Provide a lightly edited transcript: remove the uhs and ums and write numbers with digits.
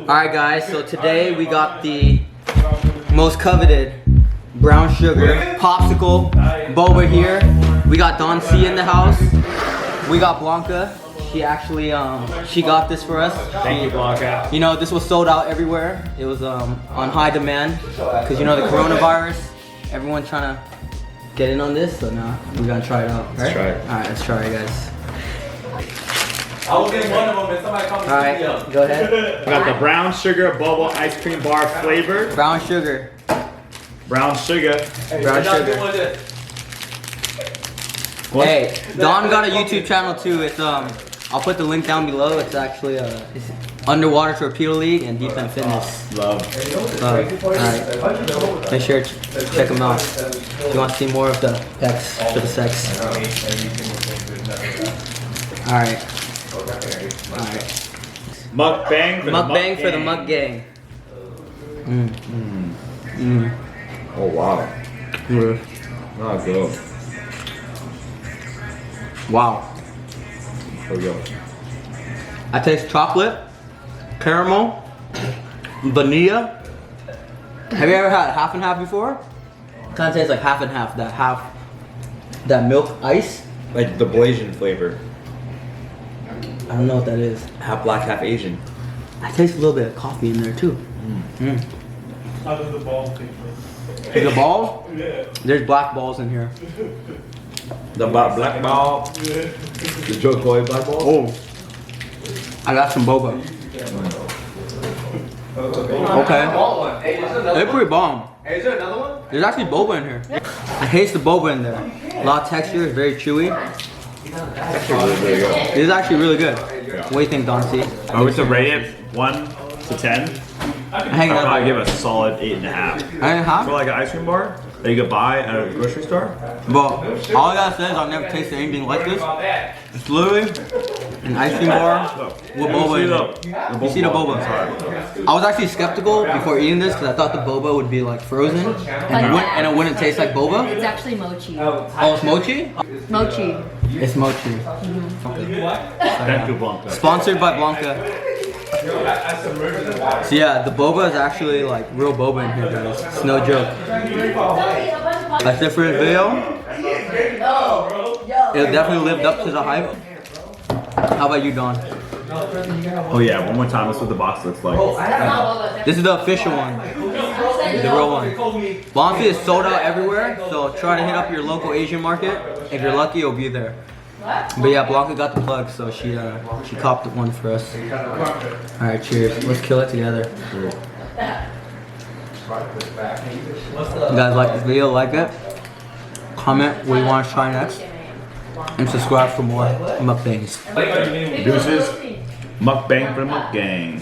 Alright guys, so today we got the most coveted brown sugar popsicle boba here. We got Don C in the house. We got Blanca. She actually she got this for us. Thank you, Blanca. You know, this was sold out everywhere. It was on high demand because you know the coronavirus. Everyone's trying to get in on this, so now we're gonna try it out. Right? Let's try it. Alright, let's try it, guys. I was in one of them and somebody called me. Alright, go ahead. We got the brown sugar boba ice cream bar flavor. Brown sugar. Brown sugar. Brown sugar. Hey, Don got a YouTube channel too. It's I'll put the link down below. It's actually it's Underwater Torpedo League and Deep End Fitness. Love. Alright. Make sure to check them out. If you want to see more of the X for the sex. Alright. Alright. Mukbang for Mukbang for the Muk Gang. Oh wow. Not good. Wow. There we go. I taste chocolate, caramel, vanilla. Have you ever had half and half before? Kind of tastes like half and half. That milk ice. Like the Blasian flavor. I don't know what that is. Half black, half Asian. I taste a little bit of coffee in there too. How does the ball taste? The balls? Yeah. There's black balls in here. The black ball. The Joe Coy black ball. Oh. I got some boba. Okay. They're pretty bomb. Hey, is there another one? There's actually boba in here. I taste the boba in there. A lot of texture, it's very chewy. This is actually really good. What do you think, Don C? I would rate it 1 to 10. Hang I'd on. probably give it a solid 8.5. For like an ice cream bar that you could buy at a grocery store. But all I gotta say is I've never tasted anything like this. It's literally an ice cream bar with boba in it. You see the boba? I was actually skeptical before eating this because I thought the boba would be like frozen and it wouldn't taste like boba. It's actually mochi. Oh, it's mochi? Mochi. It's mochi. Thank you, Blanca. Sponsored by Blanca. So yeah, the boba is actually like real boba in here, guys. It's no joke. That's it for this video. It definitely lived up to the hype. How about you, Don? Oh yeah, one more time. That's what the box looks like. This is the official one. The real one. Blanca is sold out everywhere, so try to hit up your local Asian market. If you're lucky, it'll be there. But yeah, Blanca got the plug, so she copped one for us. Alright, cheers. Let's kill it together. You guys like this video? Like it? Comment what you want to try next. And subscribe for more mukbangs. Deuces. Mukbang for the Muk Gang.